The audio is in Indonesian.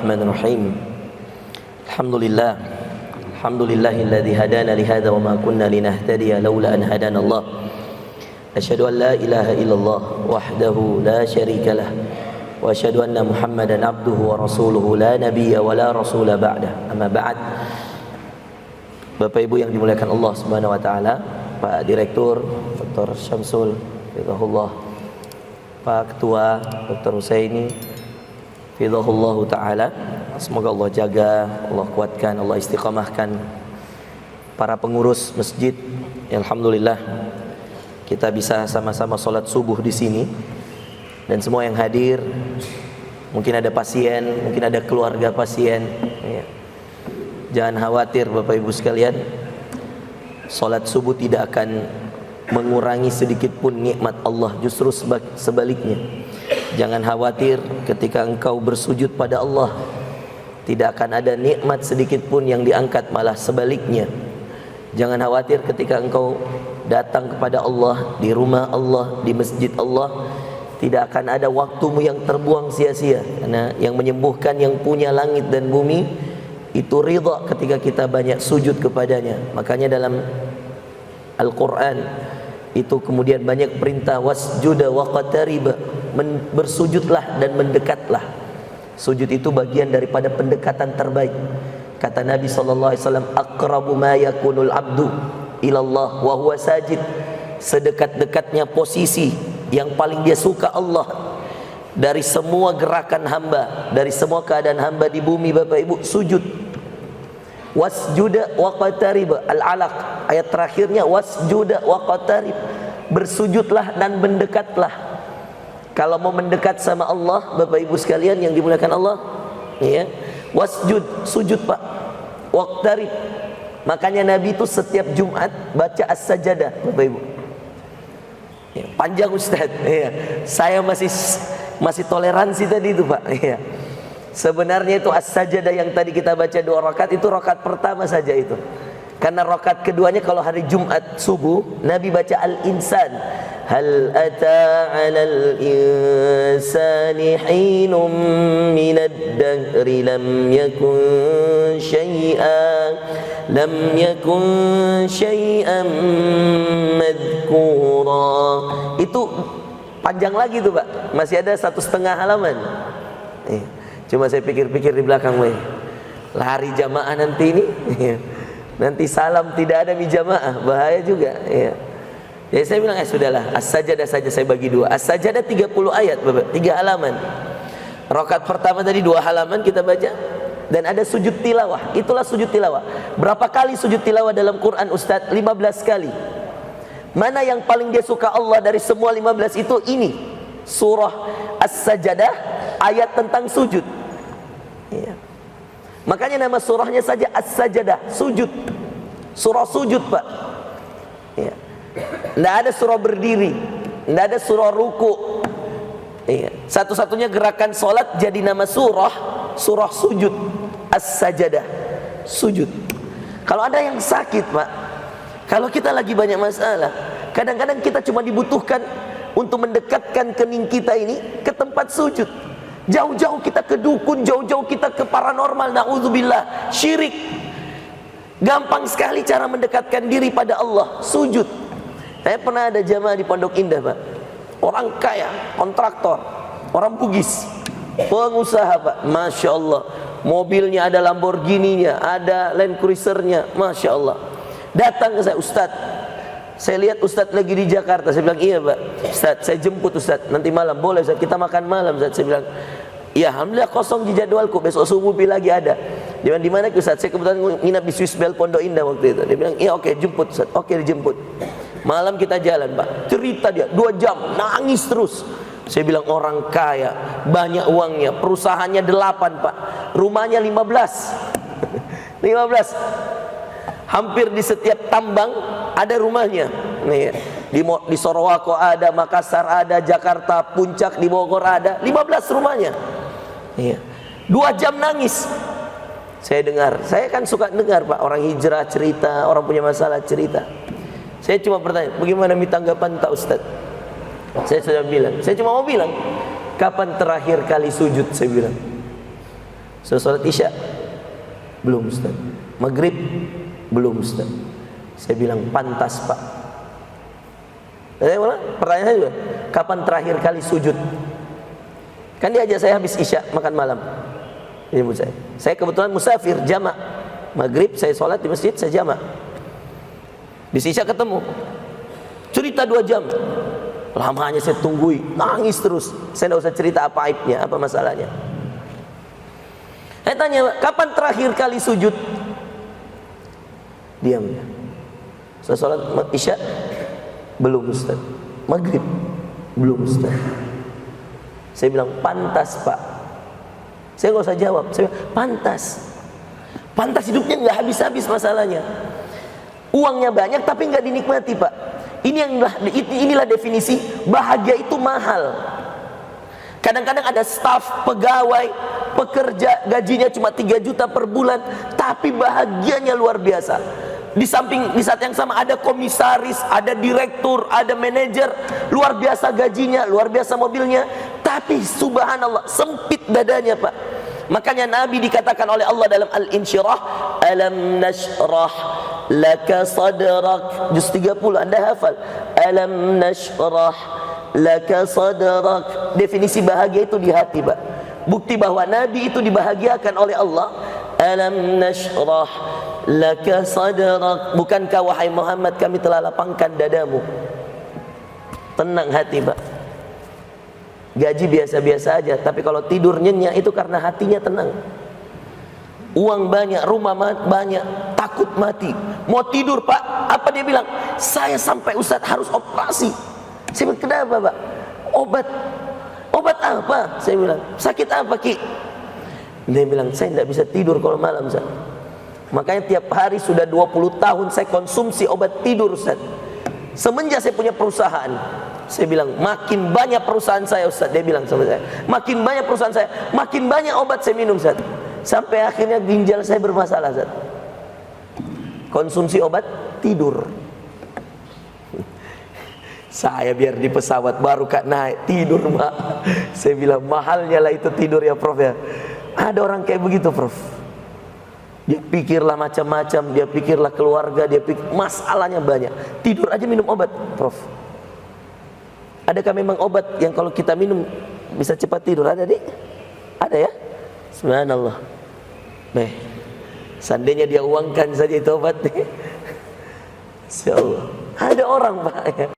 Bismillahirrahmanirrahim. Alhamdulillah. Alhamdulillahilladzi hadana li hadza wa ma kunna linahtadiya laula an hadana Allah. Asyhadu an la ilaha illallah wahdahu la syarikalah wa asyhadu anna Muhammadan abduhu wa rasuluhu la nabiyya wa la rasula ba'dah. Amma ba'd. Bapak Ibu yang dimuliakan Allah Subhanahu wa taala, Pak Direktur Dr. Syamsul Fidahullah, Pak Ketua Dr. Husaini Fidahullah taala, semoga Allah jaga, Allah kuatkan, Allah istiqamahkan para pengurus masjid. Alhamdulillah kita bisa sama-sama sholat subuh di sini, dan semua yang hadir, mungkin ada pasien, mungkin ada keluarga pasien, ya. Jangan khawatir Bapak Ibu sekalian, sholat subuh tidak akan mengurangi sedikit pun nikmat Allah, justru sebaliknya. Jangan khawatir ketika engkau bersujud pada Allah, tidak akan ada nikmat sedikit pun yang diangkat, malah sebaliknya. Jangan khawatir ketika engkau datang kepada Allah, di rumah Allah, di masjid Allah, tidak akan ada waktumu yang terbuang sia-sia. Karena yang menyembuhkan, yang punya langit dan bumi, itu ridha ketika kita banyak sujud kepadanya. Makanya dalam Al-Quran itu kemudian banyak perintah wasjuda waqtarib, bersujudlah dan mendekatlah. Sujud itu bagian daripada pendekatan terbaik. Kata Nabi SAW, aqrabu ma yakunul abdu ilallah wa huwa sajid. Sedekat-dekatnya posisi yang paling dia suka Allah dari semua gerakan hamba, dari semua keadaan hamba di bumi, Bapak Ibu, sujud. Wasjuda waqtarib, al-alaq, ayat terakhirnya wasjuda waqtarib, bersujudlah dan mendekatlah. Kalau mau mendekat sama Allah, Bapak Ibu sekalian yang dimuliakan Allah, ya, wasjud, sujud Pak, waqtarib. Makanya Nabi itu setiap Jumat baca as-sajadah, Bapak Ibu. Ya, panjang Ustaz, ya. Saya masih toleransi tadi itu Pak, ya. Sebenarnya itu as-sajadah yang tadi kita baca 2 rakaat itu rakaat pertama saja itu. Karena rakaat keduanya kalau hari Jumat subuh Nabi baca al-insan. Hal ata 'alal insani hinum minad dahri lam yakun syai'an madhkura. Itu panjang lagi tuh Pak. Masih ada 1,5 halaman. Cuma saya pikir-pikir di belakang, lari jamaah nanti ini, nanti salam tidak ada mi jamaah, bahaya juga. Jadi saya bilang, sudahlah, as-sajadah saja saya bagi 2. As-sajadah 30 ayat, Bapak, 3 halaman. Rakaat pertama tadi 2 halaman kita baca, dan ada sujud tilawah. Itulah sujud tilawah. Berapa kali sujud tilawah dalam Quran, Ustaz? 15 kali. Mana yang paling dia suka Allah dari semua 15 itu? Ini surah as-sajadah, ayat tentang sujud. Ya. Makanya nama surahnya saja as-sajadah, sujud. Surah sujud Pak, ya. Tidak ada surah berdiri, tidak ada surah ruku, ya. Satu-satunya gerakan solat jadi nama surah sujud, as-sajadah, sujud. Kalau ada yang sakit Pak, kalau kita lagi banyak masalah, kadang-kadang kita cuma dibutuhkan untuk mendekatkan kening kita ini ke tempat sujud. Jauh-jauh kita ke dukun, jauh-jauh kita ke paranormal, na'udzubillah, syirik. Gampang sekali cara mendekatkan diri pada Allah, sujud. Saya pernah ada jamaah di Pondok Indah Pak, orang kaya, kontraktor, orang Bugis, pengusaha Pak, Masya Allah, mobilnya ada Lamborghini-nya, ada Land Cruiser-nya, Masya Allah. Datang ke saya, Ustaz, saya lihat Ustaz lagi di Jakarta. Saya bilang, iya Pak, Ustaz, saya jemput Ustaz nanti malam, boleh Ustaz, kita makan malam Ustaz. Saya bilang, iya, alhamdulillah kosong di jadwalku, besok subuh lagi ada. Dia bilang, di mana Ustaz? Saya kebetulan nginap di Swiss Bell Pondok Indah waktu itu. Dia bilang, iya oke, jemput Ustaz. Oke, dijemput. Malam kita jalan Pak, cerita dia 2 jam, nangis terus. Saya bilang, orang kaya, banyak uangnya, perusahaannya 8 Pak, rumahnya 15. 15. Hampir di setiap tambang ada rumahnya. Nih, di Sorowako ada, Makassar ada, Jakarta, Puncak, di Bogor ada, 15 rumahnya. 2 jam nangis. Saya dengar, saya kan suka dengar Pak, orang hijrah cerita, orang punya masalah cerita. Saya cuma bertanya, bagaimana tanggapan tak Ustaz? Saya sudah bilang, saya cuma mau bilang, kapan terakhir kali sujud? Saya bilang, Sudah sholat isya? Belum Ustaz. Maghrib? Belum Ustaz. Saya bilang pantas Pak. Pertanyaan saya juga, kapan terakhir kali sujud? Kan dia ajak saya habis isya makan malam. Ini menurut saya kebetulan musafir jamak. Maghrib saya sholat di masjid, saya jamak. Di isya ketemu. Cerita 2 jam. Lamanya saya tunggui, nangis terus. Saya tidak usah cerita apa aibnya, apa masalahnya. Saya tanya, kapan terakhir kali sujud? Diam. Saya sholat isya? Belum Ustaz. Maghrib? Belum Ustaz. Saya bilang, pantas Pak. Saya nggak usah jawab. Saya bilang, pantas. Pantas hidupnya nggak habis-habis masalahnya. Uangnya banyak tapi nggak dinikmati Pak. Inilah definisi bahagia itu mahal. Kadang-kadang ada staf, pegawai, pekerja gajinya cuma 3 juta per bulan, tapi bahagianya luar biasa. Di saat yang sama ada komisaris, ada direktur, ada manajer, luar biasa gajinya, luar biasa mobilnya, tapi subhanallah sempit dadanya Pak. Makanya Nabi dikatakan oleh Allah dalam Al-Insyirah, alam nashrah laka sadrak, juz 30 Anda hafal, alam nashrah laka sadrak. Definisi bahagia itu di hati Pak. Bukti bahwa Nabi itu dibahagiakan oleh Allah, alam nashrah laka sadrak. Bukankah wahai Muhammad kami telah lapangkan dadamu? Tenang hati Pak. Gaji biasa-biasa aja, tapi kalau tidur nyenyak itu karena hatinya tenang. Uang banyak, rumah banyak, takut mati. Mau tidur Pak, apa dia bilang? Saya sampai Ustaz harus operasi. Saya bilang, kenapa Pak? Obat apa? Saya bilang, sakit apa Ki? Dia bilang, saya tidak bisa tidur kalau malam Ustaz. Makanya tiap hari sudah 20 tahun saya konsumsi obat tidur Ustaz. Semenjak saya punya perusahaan, saya bilang, makin banyak perusahaan saya Ustaz. Dia bilang sama saya, makin banyak perusahaan saya, makin banyak obat saya minum Ustaz. Sampai akhirnya ginjal saya bermasalah Ustaz. Konsumsi obat tidur. Saya biar di pesawat baru Kak naik tidur Mak. Saya bilang, mahalnya lah itu tidur ya Prof ya. Ada orang kayak begitu Prof. Dia pikirlah macam-macam, dia pikirlah keluarga, dia pikir masalahnya banyak. Tidur aja minum obat Prof. Adakah memang obat yang kalau kita minum bisa cepat tidur? Ada Dik? Ada ya? Subhanallah. Baik. Seandainya dia uangkan saja itu obat nih. Insyaallah. Ada orang Pak ya.